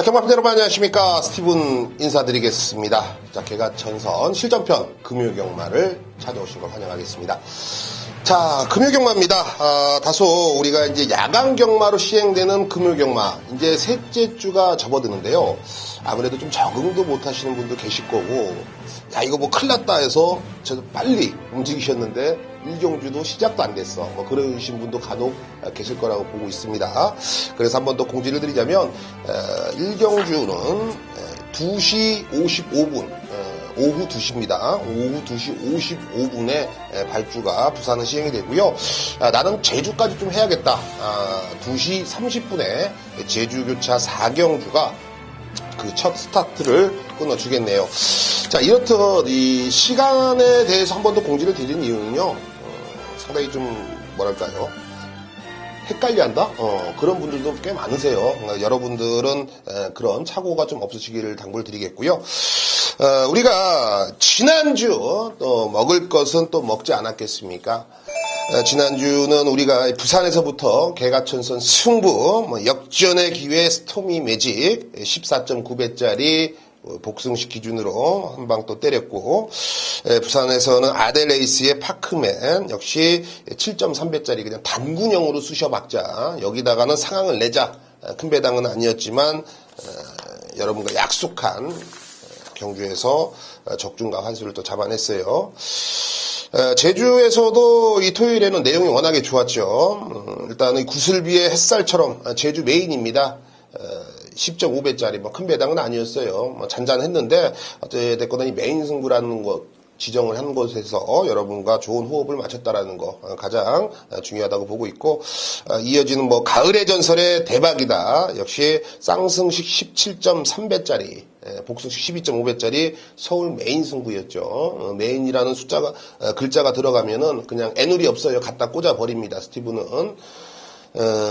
자, 경마팬 여러분 안녕하십니까. 스티븐 인사드리겠습니다. 자, 개가천선 실전편 금요경마를 찾아오신 걸 환영하겠습니다. 자, 금요경마입니다. 다소 우리가 이제 야간경마로 시행되는 금요경마, 이제 셋째 주가 접어드는데요. 아무래도 좀 적응도 못 하시는 분도 계실 거고, 야, 이거 뭐 큰일 났다 해서 저도 빨리 움직이셨는데, 일경주도 시작도 안 됐어. 뭐 그러신 분도 간혹 계실 거라고 보고 있습니다. 그래서 한 번 더 공지를 드리자면, 일경주는 2시 55분, 오후 2시입니다. 오후 2시 55분에 발주가 부산은 시행이 되고요. 나는 제주까지 좀 해야겠다. 2시 30분에 제주교차 4경주가 그 첫 스타트를 끊어주겠네요. 자, 이렇듯 이 시간에 대해서 한 번 더 공지를 드리는 이유는요. 상당히 좀 뭐랄까요. 헷갈려한다? 그런 분들도 꽤 많으세요. 여러분들은 그런 착오가 좀 없으시기를 당부를 드리겠고요. 우리가 지난주 또 먹을 것은 또 먹지 않았겠습니까? 지난주는 우리가 부산에서부터 개가천선 승부, 역전의 기회 스토미 매직 14.9배짜리 복승식 기준으로 한 방 또 때렸고, 부산에서는 아델레이스의 파크맨 역시 7.3배짜리 그냥 단군형으로 쑤셔박자, 여기다가는 상황을 내자, 큰 배당은 아니었지만 여러분과 약속한 경주에서 적중과 환수를 또 잡아냈어요. 제주에서도 이 토요일에는 내용이 워낙에 좋았죠. 일단 이 구슬비의 햇살처럼 제주 메인입니다. 10.5배짜리 뭐 큰 배당은 아니었어요. 뭐 잔잔했는데 어쨌든 이 메인 승부라는 것 지정을 한 곳에서 여러분과 좋은 호흡을 맞췄다라는 거 가장 중요하다고 보고 있고, 이어지는 뭐 가을의 전설의 대박이다. 역시 쌍승식 17.3배짜리 복승식 12.5배짜리 서울 메인 승부였죠. 메인이라는 숫자가 글자가 들어가면은 그냥 애누리 없어요. 갖다 꽂아 버립니다. 스티브는.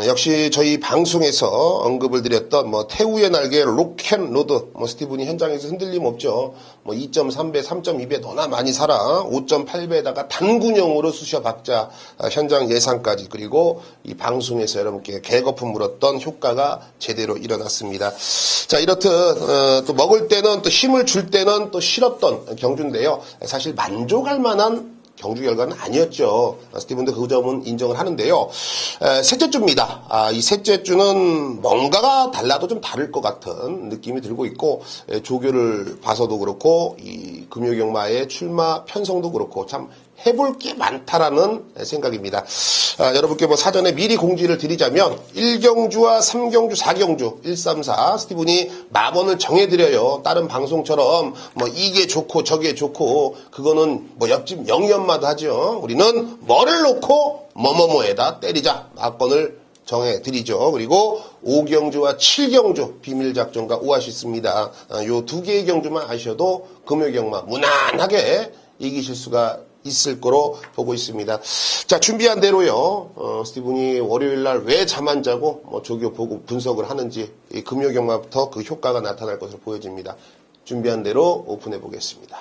역시 저희 방송에서 언급을 드렸던 뭐 태우의 날개 록앤로드, 뭐 스티븐이 현장에서 흔들림 없죠. 뭐 2.3배 3.2배 너나 많이 살아 5.8배에다가 단군형으로 쑤셔 박자, 현장 예상까지, 그리고 이 방송에서 여러분께 개거품 물었던 효과가 제대로 일어났습니다. 자, 이렇듯 또 먹을 때는 또 힘을 줄 때는 또 싫었던 경주인데요. 사실 만족할 만한 경주 결과는 아니었죠. 스티븐도 그 점은 인정을 하는데요. 셋째 주입니다. 이 셋째 주는 뭔가가 달라도 좀 다를 것 같은 느낌이 들고 있고, 조교를 봐서도 그렇고 이 금요경마의 출마 편성도 그렇고 참 해볼 게 많다라는 생각입니다. 여러분께 뭐 사전에 미리 공지를 드리자면 1경주와 3경주, 4경주 1, 3, 4 스티븐이 마번을 정해드려요. 다른 방송처럼 뭐 이게 좋고 저게 좋고 그거는 뭐 옆집 영희엄마도 하죠. 우리는 뭐를 놓고 뭐뭐뭐에다 때리자 마번을 정해드리죠. 그리고 5경주와 7경주 비밀작전과 오아시스입니다. 요 두 개의 경주만 아셔도 금요경마 무난하게 이기실 수가 있을 거로 보고 있습니다. 자, 준비한 대로요. 스티븐이 월요일날 왜 잠 안 자고 뭐 조교 보고 분석을 하는지 이 금요경마부터 그 효과가 나타날 것으로 보여집니다. 준비한 대로 오픈해 보겠습니다.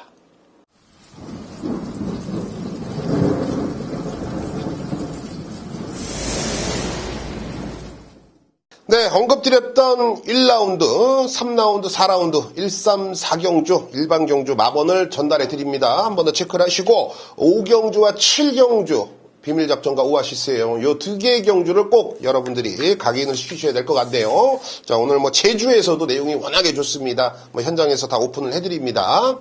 네, 언급드렸던 1라운드, 3라운드, 4라운드, 1, 3, 4경주, 일반 경주 마번을 전달해 드립니다. 한 번 더 체크를 하시고 5경주와 7경주 비밀작전과 오아시스예요. 요 두 개의 경주를 꼭 여러분들이 각인을 시키셔야 될 것 같네요. 자, 오늘 뭐 제주에서도 내용이 워낙에 좋습니다. 뭐 현장에서 다 오픈을 해드립니다.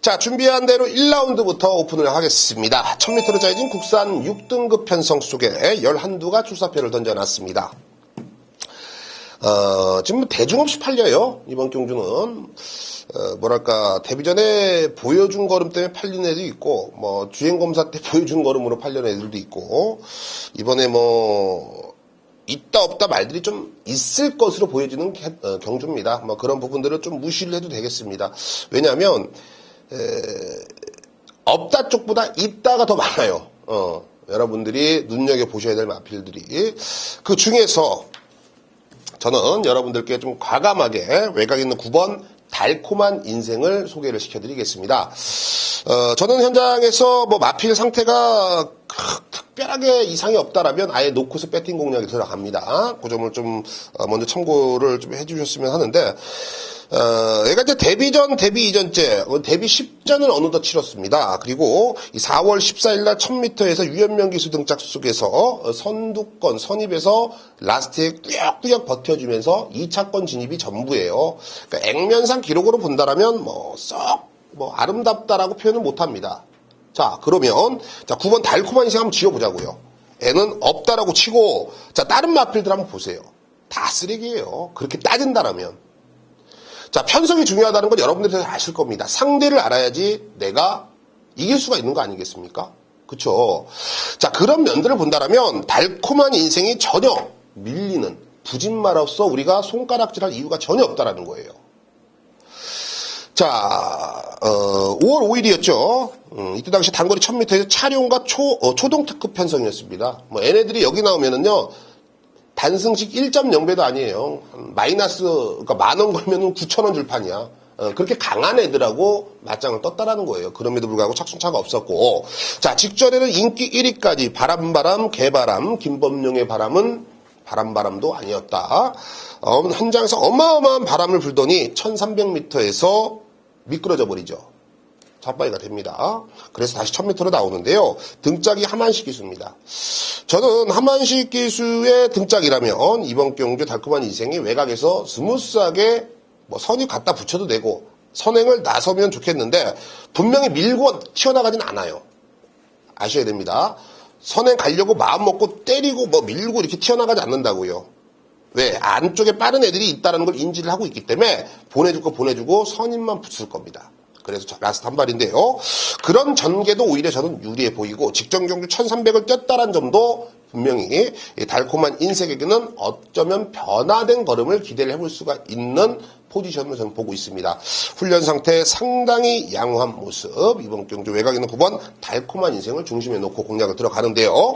자, 준비한 대로 1라운드부터 오픈을 하겠습니다. 1000m로 짜여진 국산 6등급 편성 속에 11두가 출사표를 던져놨습니다. 지금 대중 없이 팔려요. 이번 경주는. 뭐랄까, 데뷔 전에 보여준 걸음 때문에 팔린 애도 있고, 뭐, 주행검사 때 보여준 걸음으로 팔린 애들도 있고, 이번에 뭐, 있다 없다 말들이 좀 있을 것으로 보여지는 경주입니다. 뭐, 그런 부분들을 좀 무시를 해도 되겠습니다. 왜냐하면, 없다 쪽보다 있다가 더 많아요. 여러분들이 눈여겨보셔야 될 마필들이. 그 중에서, 저는 여러분들께 좀 과감하게 외곽 있는 9번 달콤한 인생을 소개를 시켜드리겠습니다. 저는 현장에서 뭐 마필 상태가 특별하게 이상이 없다라면 아예 놓고서 배팅 공략에 들어갑니다. 그 점을 좀 먼저 참고를 좀 해주셨으면 하는데, 얘가 이제 데뷔전, 데뷔 이전째, 데뷔 10전을 어느덧 치렀습니다. 그리고 이 4월 14일 날 1000m에서 유현명 기수 등짝 속에서 선두권, 선입에서 라스트에 꾸역꾸역 버텨주면서 2차권 진입이 전부예요. 그러니까 액면상 기록으로 본다라면 아름답다라고 표현을 못 합니다. 자, 그러면, 자, 9번 달콤한 인생 한번 지어보자고요. 애는 없다라고 치고, 자, 다른 마필들 한번 보세요. 다 쓰레기예요. 그렇게 따진다라면. 자, 편성이 중요하다는 건 여러분들이 아실 겁니다. 상대를 알아야지 내가 이길 수가 있는 거 아니겠습니까? 그쵸? 자, 그런 면들을 본다라면 달콤한 인생이 전혀 밀리는 부진마로서 우리가 손가락질할 이유가 전혀 없다라는 거예요. 자, 5월 5일이었죠. 이때 당시 단거리 1000m에서 차룡과 초동특급 편성이었습니다. 얘네들이 여기 나오면은요, 단승식 1.0배도 아니에요. 마이너스, 그러니까 10,000원 걸면은 9,000원 줄 판이야. 그렇게 강한 애들하고 맞짱을 떴다라는 거예요. 그럼에도 불구하고 착순차가 없었고. 자, 직전에는 인기 1위까지 바람, 개바람, 김범용의 바람은 바람도 아니었다. 현장에서 어마어마한 바람을 불더니 1300m에서 미끄러져 버리죠. 잡바이가 됩니다. 그래서 다시 1000m로 나오는데요. 등짝이 하만식 기수입니다. 저는 하만식 기수의 등짝이라면 이번 경주 달콤한 인생이 외곽에서 스무스하게 선이 갖다 붙여도 되고 선행을 나서면 좋겠는데 분명히 밀고 튀어나가진 않아요. 아셔야 됩니다. 선행 가려고 마음 먹고 때리고 밀고 이렇게 튀어나가지 않는다고요. 왜? 안쪽에 빠른 애들이 있다는 걸 인지를 하고 있기 때문에 보내줄 거 보내주고 선임만 붙을 겁니다. 그래서 라스트 한 발인데요. 그런 전개도 오히려 저는 유리해 보이고 직전 경주 1300을 뛰었다는 점도 분명히 달콤한 인생에게는 어쩌면 변화된 걸음을 기대를 해볼 수가 있는 포지션을 저는 보고 있습니다. 훈련 상태 상당히 양호한 모습. 이번 경주 외곽에 있는 9번 달콤한 인생을 중심에 놓고 공략을 들어가는데요.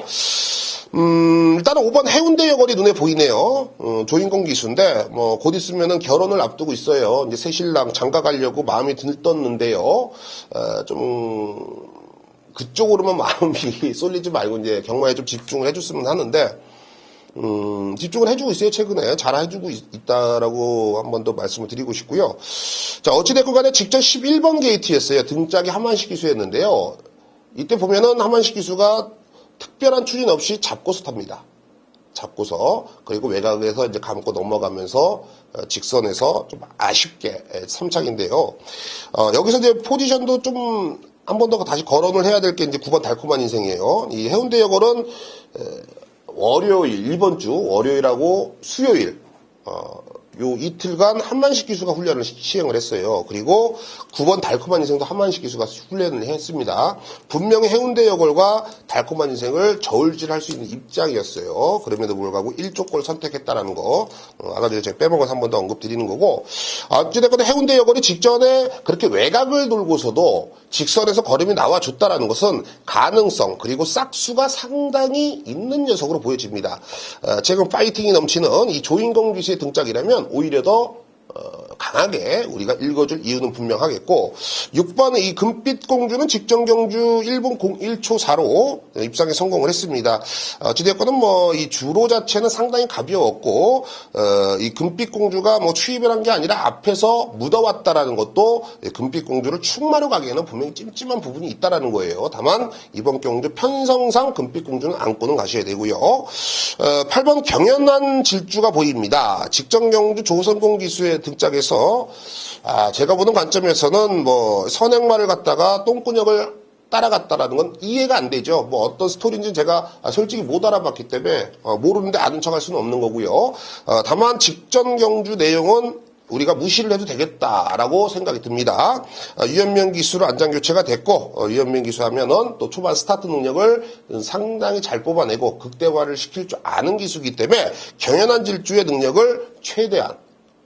일단은 5번 해운대 여걸이 눈에 보이네요. 조인공 기수인데, 곧 있으면은 결혼을 앞두고 있어요. 이제 새신랑 장가 가려고 마음이 들떴는데요. 그쪽으로만 마음이 쏠리지 말고 이제 경마에 좀 집중을 해줬으면 하는데, 집중을 해주고 있어요. 최근에 잘 해주고 있다라고 한 번 더 말씀을 드리고 싶고요. 자, 어찌됐건 간에 직전 11번 게이트였어요. 등짝이 하만식 기수였는데요. 이때 보면은 하만식 기수가 특별한 추진 없이 잡고서 탑니다. 잡고서, 그리고 외곽에서 이제 감고 넘어가면서 직선에서 좀 아쉽게 3착인데요. 여기서 이제 포지션도 좀 한 번 더 다시 거론을 해야 될 게 이제 9번 달콤한 인생이에요. 이 해운대 여걸은 월요일, 이번 주 월요일하고 수요일, 요 이틀간 한만식 기수가 훈련을 시행을 했어요. 그리고 9번 달콤한 인생도 한만식 기수가 훈련을 했습니다. 분명히 해운대 여걸과 달콤한 인생을 저울질할 수 있는 입장이었어요. 그럼에도 불구하고 1조골 선택했다라는 거, 아까 전에 제가 빼먹어서 한 번 더 언급드리는 거고, 어찌됐건 해운대 여걸이 직전에 그렇게 외곽을 돌고서도 직선에서 걸음이 나와줬다라는 것은 가능성 그리고 싹수가 상당히 있는 녀석으로 보여집니다. 지금 파이팅이 넘치는 이 조인공 기수의 등짝이라면 오히려 더 강하게 우리가 읽어줄 이유는 분명하겠고, 6번 이 금빛 공주는 직전 경주 1분 01초 4로 입상에 성공을 했습니다. 어찌됐거든 이 주로 자체는 상당히 가벼웠고, 이 금빛 공주가 추입을 한 게 아니라 앞에서 묻어왔다라는 것도 금빛 공주를 충마로 가기에는 분명히 찜찜한 부분이 있다라는 거예요. 다만 이번 경주 편성상 금빛 공주는 안고는 가셔야 되고요. 8번 경연한 질주가 보입니다. 직전 경주 조선공 기수의 등짝에서 제가 보는 관점에서는 선행말을 갖다가 똥꾸녕을 따라갔다라는 건 이해가 안 되죠. 어떤 스토리인지 제가 솔직히 못 알아봤기 때문에 모르는데 아는 척할 수는 없는 거고요. 다만 직전 경주 내용은 우리가 무시를 해도 되겠다라고 생각이 듭니다. 유현명 기수로 안장 교체가 됐고, 유현명 기수 하면은 또 초반 스타트 능력을 상당히 잘 뽑아내고 극대화를 시킬 줄 아는 기수이기 때문에 경연한 질주의 능력을 최대한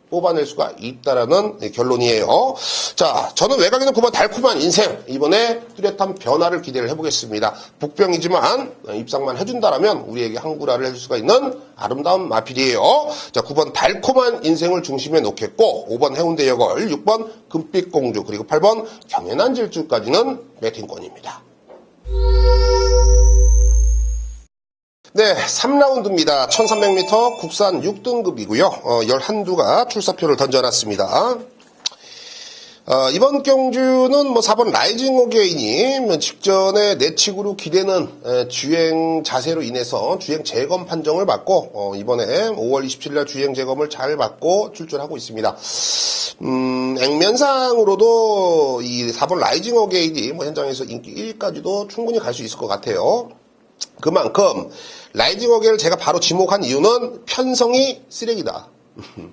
뽑아낼 수가 있다라는 결론이에요. 자, 저는 외곽에는 9번 달콤한 인생, 이번에 뚜렷한 변화를 기대를 해보겠습니다. 복병이지만 입상만 해준다라면 우리에게 항구라를 해줄 수가 있는 아름다운 마필이에요. 자, 9번 달콤한 인생을 중심에 놓겠고, 5번 해운대 여걸, 6번 금빛 공주, 그리고 8번 경연한 질주까지는 매팅권입니다. 네, 3라운드입니다. 1300m 국산 6등급이고요. 11두가 출사표를 던져놨습니다. 이번 경주는 4번 라이징 어게인이 직전에 내측으로 기대는 주행 자세로 인해서 주행 재검 판정을 받고 이번에 5월 27일 주행 재검을 잘 받고 출전하고 있습니다. 액면상으로도 이 4번 라이징 어게인이 현장에서 인기 1위까지도 충분히 갈 수 있을 것 같아요. 그만큼 라이징 어게인을 제가 바로 지목한 이유는 편성이 쓰레기다.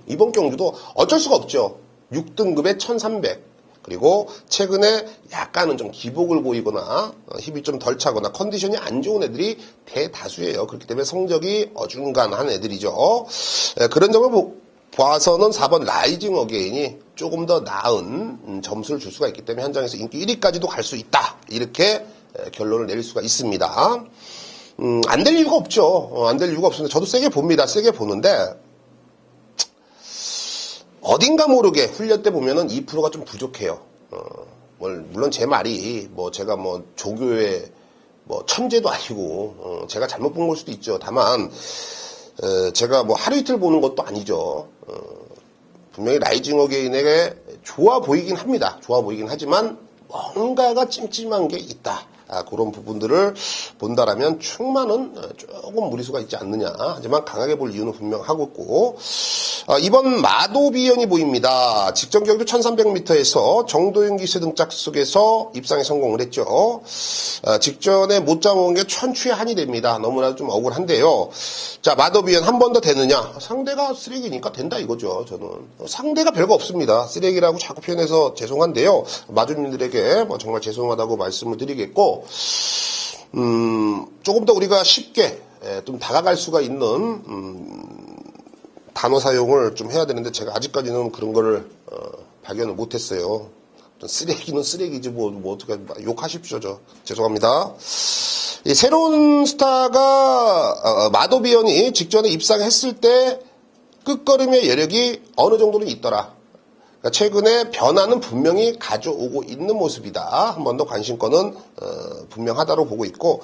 이번 경주도 어쩔 수가 없죠. 6등급에 1300. 그리고 최근에 약간은 좀 기복을 보이거나 힘이 좀 덜 차거나 컨디션이 안 좋은 애들이 대다수예요. 그렇기 때문에 성적이 어중간한 애들이죠. 그런 점을 봐서는 4번 라이징 어게인이 조금 더 나은 점수를 줄 수가 있기 때문에 현장에서 인기 1위까지도 갈 수 있다. 이렇게 결론을 내릴 수가 있습니다. 안 될 이유가 없죠. 안 될 이유가 없습니다. 저도 세게 봅니다. 세게 보는데 어딘가 모르게 훈련 때 보면은 2%가 좀 부족해요. 물론 제 말이 제가 조교의 천재도 아니고 제가 잘못 본 걸 수도 있죠. 다만 제가 하루 이틀 보는 것도 아니죠. 분명히 라이징 어게인에게 좋아 보이긴 합니다. 좋아 보이긴 하지만 뭔가가 찜찜한 게 있다. 그런 부분들을 본다라면 충만은 조금 무리수가 있지 않느냐. 하지만 강하게 볼 이유는 분명하고 있고 이번 마도비연이 보입니다. 직전 경주 1300m에서 정도윤 기수 등짝 속에서 입상에 성공을 했죠. 직전에 못 잡아온 게 천추의 한이 됩니다. 너무나도 좀 억울한데요. 자, 마도비연 한 번 더 되느냐? 상대가 쓰레기니까 된다 이거죠. 저는 상대가 별거 없습니다. 쓰레기라고 자꾸 표현해서 죄송한데요. 마주님들에게 정말 죄송하다고 말씀을 드리겠고 조금 더 우리가 쉽게 좀 다가갈 수가 있는 단어 사용을 좀 해야 되는데 제가 아직까지는 그런 거를 발견을 못했어요. 쓰레기는 쓰레기지 어떻게 욕하십시오. 죄송합니다. 이 새로운 스타가 마도비연이 직전에 입상했을 때 끝걸음의 여력이 어느 정도는 있더라. 그러니까 최근에 변화는 분명히 가져오고 있는 모습이다. 한 번 더 관심권은 분명하다고 보고 있고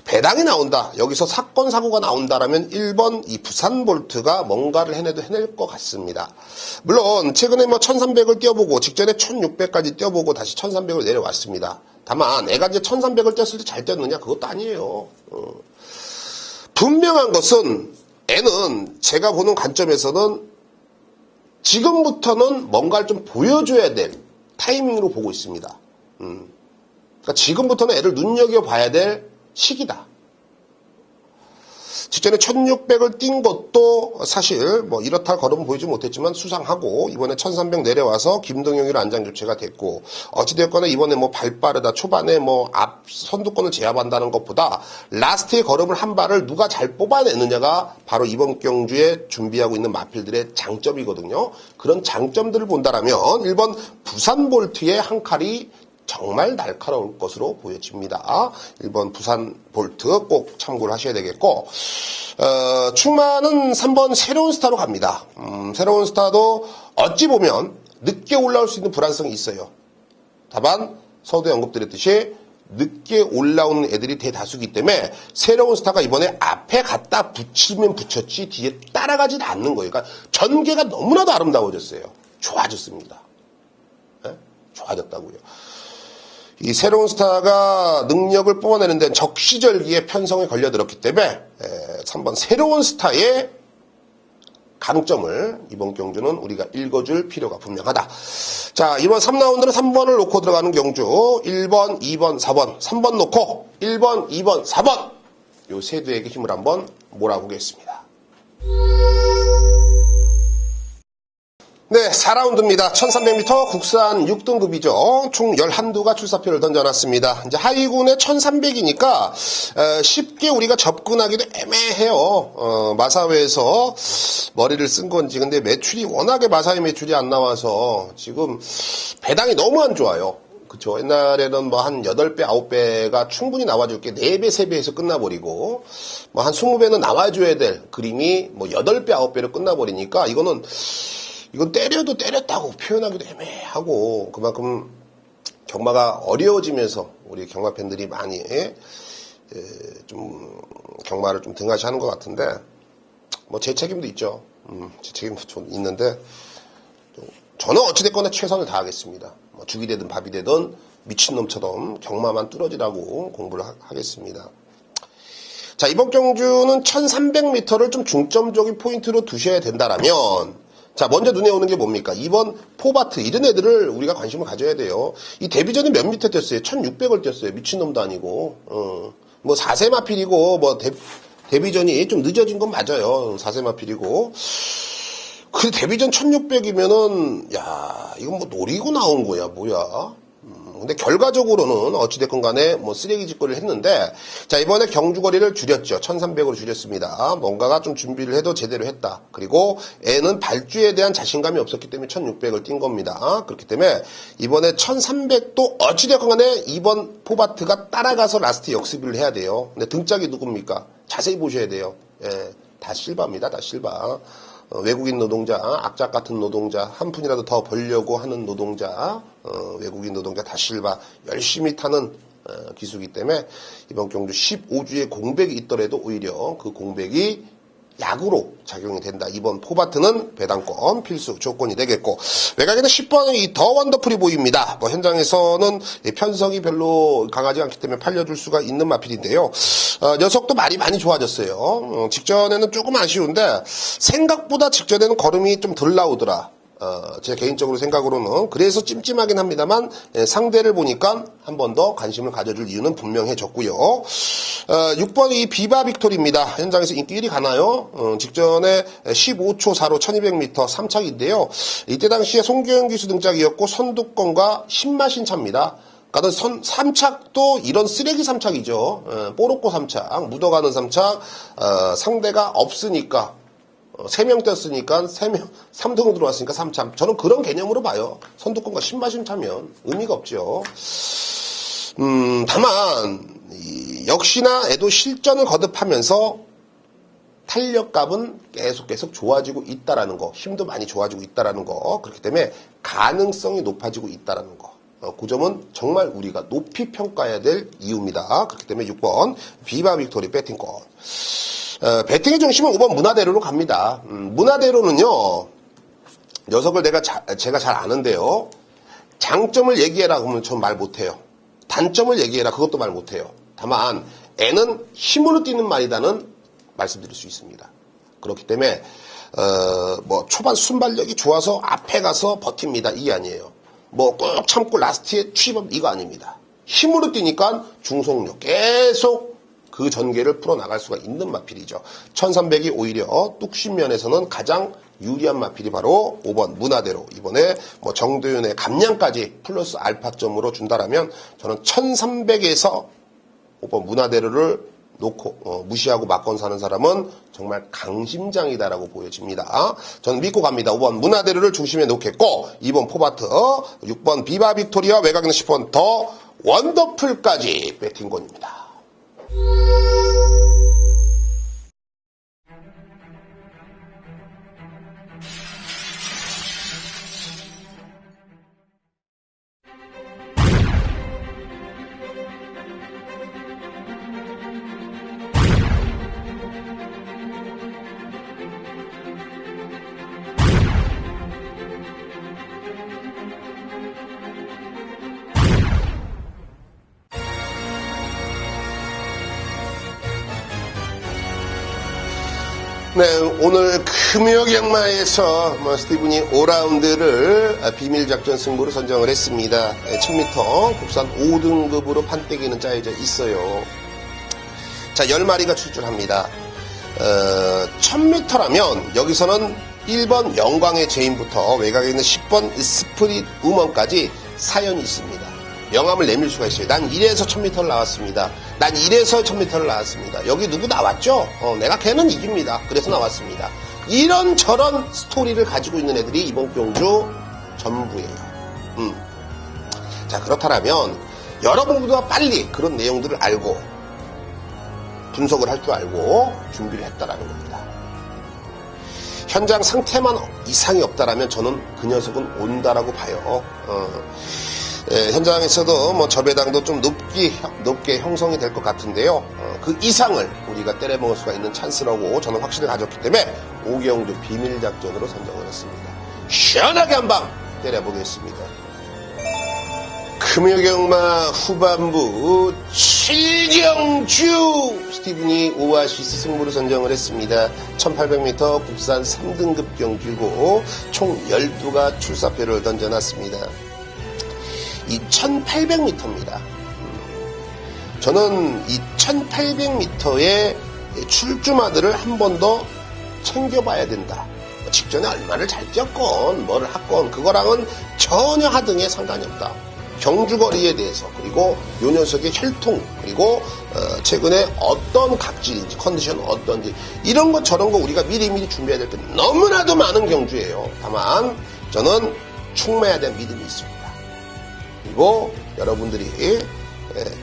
배당이 나온다. 여기서 사건 사고가 나온다라면 1번 이 부산 볼트가 뭔가를 해낼 것 같습니다. 물론 최근에 1300을 뛰어보고 직전에 1600까지 뛰어보고 다시 1300을 내려왔습니다. 다만 애가 이제 1300을 뛰었을 때 잘 뛰었느냐 그것도 아니에요. 분명한 것은 애는 제가 보는 관점에서는 지금부터는 뭔가를 좀 보여줘야 될 타이밍으로 보고 있습니다. 그러니까 지금부터는 애를 눈여겨봐야 될 시기다. 직전에 1600을 뛴 것도 사실 이렇다 할 걸음은 보이지 못했지만 수상하고 이번에 1300 내려와서 김동영이로 안장 교체가 됐고 어찌되었거나 이번에 발 빠르다 초반에 앞 선두권을 제압한다는 것보다 라스트의 걸음을 한 발을 누가 잘 뽑아내느냐가 바로 이번 경주에 준비하고 있는 마필들의 장점이거든요. 그런 장점들을 본다라면 1번 부산 볼트의 한 칼이 정말 날카로울 것으로 보여집니다. 1번 부산 볼트 꼭 참고를 하셔야 되겠고 충만은 3번 새로운 스타로 갑니다. 새로운 스타도 어찌 보면 늦게 올라올 수 있는 불안성이 있어요. 다만 서두에 언급드렸듯이 늦게 올라오는 애들이 대다수이기 때문에 새로운 스타가 이번에 앞에 갖다 붙이면 붙였지 뒤에 따라가지 않는 거예요. 그러니까 전개가 너무나도 아름다워졌어요. 좋아졌습니다. 네? 좋아졌다고요. 이 새로운 스타가 능력을 뽑아내는 데는 적시절기에 편성에 걸려들었기 때문에 3번 새로운 스타의 강점을 이번 경주는 우리가 읽어줄 필요가 분명하다. 자, 이번 3라운드는 3번을 놓고 들어가는 경주 1번, 2번, 4번, 3번 놓고 1번, 2번, 4번 요 세 두에게 힘을 한번 몰아보겠습니다. 네, 4라운드입니다. 1300m 국산 6등급이죠. 총 11두가 출사표를 던져놨습니다. 이제 하위군의 1300이니까 쉽게 우리가 접근하기도 애매해요. 마사회에서 머리를 쓴 건지. 근데 매출이 워낙에 마사회 매출이 안 나와서 지금 배당이 너무 안 좋아요. 그쵸. 옛날에는 한 8배, 9배가 충분히 나와줄 게 4배, 3배에서 끝나버리고, 한 20배는 나와줘야 될 그림이 8배, 9배로 끝나버리니까 이건 때려도 때렸다고 표현하기도 애매하고 그만큼 경마가 어려워지면서 우리 경마 팬들이 많이 좀 경마를 좀 등하시하는 것 같은데 뭐 제 책임도 있죠. 제 책임도 좀 있는데 저는 어찌됐거나 최선을 다하겠습니다. 뭐 죽이 되든 밥이 되든 미친놈처럼 경마만 뚫어지라고 공부를 하겠습니다. 자, 이번 경주는 1300m를 좀 중점적인 포인트로 두셔야 된다라면, 자, 먼저 눈에 오는 게 뭡니까? 2번 포바트, 이런 애들을 우리가 관심을 가져야 돼요. 이 데뷔전이 몇 미터 뛰었어요? 1600을 뛰었어요. 미친놈도 아니고. 뭐 4세 마필이고, 뭐 데뷔전이 좀 늦어진 건 맞아요. 4세 마필이고. 그 데뷔전 1600이면은, 야, 이건 뭐 노리고 나온 거야, 뭐야? 근데 결과적으로는 어찌됐건 간에 뭐 쓰레기 짓거리를 했는데, 자, 이번에 경주거리를 줄였죠. 1300으로 줄였습니다. 뭔가가 좀 준비를 해도 제대로 했다. 그리고 애는 발주에 대한 자신감이 없었기 때문에 1600을 뛴 겁니다. 그렇기 때문에 이번에 1300도 어찌됐건 간에 이번 포바트가 따라가서 라스트 역습을 해야 돼요. 근데 등짝이 누굽니까? 자세히 보셔야 돼요. 예, 다 실바입니다. 다 실바. 외국인 노동자, 악착 같은 노동자, 한 푼이라도 더 벌려고 하는 노동자, 외국인 노동자 다 실바 열심히 타는 기수이기 때문에 이번 경주 15주에 공백이 있더라도 오히려 그 공백이 약으로 작용이 된다. 이번 포바트는 배당권 필수 조건이 되겠고, 외곽에는 10번의 이 더 원더풀이 보입니다. 뭐 현장에서는 편성이 별로 강하지 않기 때문에 팔려줄 수가 있는 마필인데요. 녀석도 말이 많이 좋아졌어요. 직전에는 조금 아쉬운데 생각보다 직전에는 걸음이 좀 덜 나오더라. 제 개인적으로 생각으로는 그래서 찜찜하긴 합니다만 상대를 보니까 한 번 더 관심을 가져줄 이유는 분명해졌고요. 6번 이 비바 빅토리입니다. 현장에서 인기 1위 가나요? 직전에 15초 4로 1200m 3착인데요. 이때 당시에 송교영 기수 등짝이었고 선두권과 신마신 차입니다. 그러니까 3착도 이런 쓰레기 3착이죠. 뽀로꼬 3착, 묻어가는 3착, 상대가 없으니까 3명 떴으니까 3등으로 들어왔으니까 3참. 저는 그런 개념으로 봐요. 선두권과 신마신 차면 의미가 없죠. 다만 역시나 애도 실전을 거듭하면서 탄력감은 계속 좋아지고 있다라는 거, 힘도 많이 좋아지고 있다라는 거, 그렇기 때문에 가능성이 높아지고 있다라는 거. 그 점은 정말 우리가 높이 평가해야 될 이유입니다. 그렇기 때문에 6번 비바 빅토리 배팅권. 배팅의 중심은 5번 문화대로로 갑니다. 문화대로는요, 녀석을 제가 잘 아는데요. 장점을 얘기해라 그러면 전 말 못해요. 단점을 얘기해라 그것도 말 못해요. 다만 애는 힘으로 뛰는 말이다는 말씀드릴 수 있습니다. 그렇기 때문에 뭐 초반 순발력이 좋아서 앞에 가서 버팁니다. 이게 아니에요. 뭐 꼭 참고 라스트에 취업 이거 아닙니다. 힘으로 뛰니까 중속력 계속 그 전개를 풀어나갈 수가 있는 마필이죠. 1300이 오히려 뚝심면에서는 가장 유리한 마필이 바로 5번 문화대로. 이번에 뭐 정도윤의 감량까지 플러스 알파점으로 준다라면 저는 1300에서 5번 문화대로를 놓고 무시하고 맞건 사는 사람은 정말 강심장이다라고 보여집니다. 저는 믿고 갑니다. 5번 문화대로를 중심에 놓겠고 2번 포바트, 6번 비바 빅토리아, 외곽에는 10번 더 원더풀까지 배팅권입니다. 네, 오늘 금요경마에서 스티븐이 5라운드를 비밀작전 승부로 선정을 했습니다. 1000m 국산 5등급으로 판때기는 짜여져 있어요. 자, 10마리가 출전합니다. 1000m라면 여기서는 1번 영광의 제인부터 외곽에 있는 10번 스프릿 우먼까지 사연이 있습니다. 명함을 내밀 수가 있어요. 난 이래서 1000m를 나왔습니다. 난 이래서 1000m를 나왔습니다. 여기 누구 나왔죠? 내가 걔는 이깁니다. 그래서 나왔습니다. 이런저런 스토리를 가지고 있는 애들이 이번 경주 전부예요. 자, 그렇다면 여러분보다 빨리 그런 내용들을 알고 분석을 할 줄 알고 준비를 했다라는 겁니다. 현장 상태만 이상이 없다라면 저는 그 녀석은 온다라고 봐요. 현장에서도 뭐 저배당도 좀 높게 형성이 될 것 같은데요. 그 이상을 우리가 때려먹을 수가 있는 찬스라고 저는 확신을 가졌기 때문에 오경주 비밀작전으로 선정을 했습니다. 시원하게 한 방 때려보겠습니다. 금요경마 후반부 7경주 스티븐이 오아시스 승부를 선정을 했습니다. 1800m 국산 3등급 경주고 총 12가 출사표를 던져놨습니다. 이 1800m입니다. 저는 이 1800m의 출주마들을 한 번 더 챙겨봐야 된다. 직전에 얼마를 잘 뛰었건 뭐를 했건 그거랑은 전혀 하등에 상관이 없다. 경주거리에 대해서 그리고 요 녀석의 혈통 그리고 최근에 어떤 각질인지 컨디션 어떤지 이런 것 저런 거 우리가 미리미리 준비해야 될 게 너무나도 많은 경주예요. 다만 저는 충만해야 될 믿음이 있습니다. 그리고 여러분들이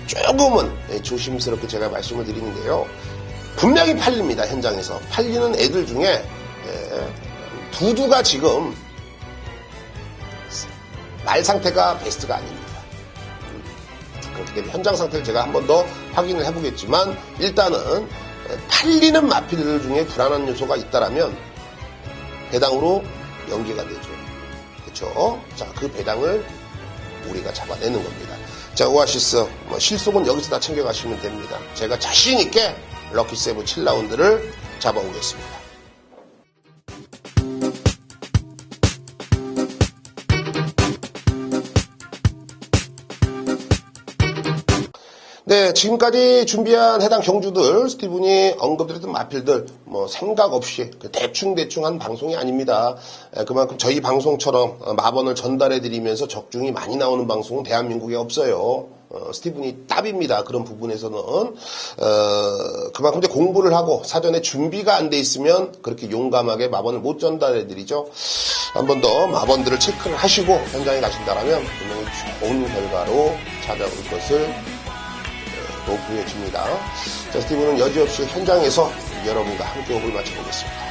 조금은 조심스럽게 제가 말씀을 드리는데요. 분명히 팔립니다. 현장에서 팔리는 애들 중에 두두가 지금 말 상태가 베스트가 아닙니다. 그렇기 때문에 현장 상태를 제가 한 번 더 확인을 해보겠지만 일단은 팔리는 마필들 중에 불안한 요소가 있다라면 배당으로 연계가 되죠. 그렇죠? 자, 그 배당을 우리가 잡아내는 겁니다. 자, 오아시스 실속은 여기서 다 챙겨가시면 됩니다. 제가 자신 있게 럭키세븐 7라운드를 잡아오겠습니다. 네, 지금까지 준비한 해당 경주들, 스티븐이 언급드렸던 마필들, 생각 없이 대충 한 방송이 아닙니다. 그만큼 저희 방송처럼 마번을 전달해드리면서 적중이 많이 나오는 방송은 대한민국에 없어요. 스티븐이 답입니다. 그런 부분에서는. 그만큼 이제 공부를 하고 사전에 준비가 안 돼 있으면 그렇게 용감하게 마번을 못 전달해드리죠. 한 번 더 마번들을 체크를 하시고 현장에 가신다면 분명히 좋은 결과로 찾아올 것을 보여집니다. 자, 스티븐은 여지없이 현장에서 여러분과 함께 호흡을 맞춰보겠습니다.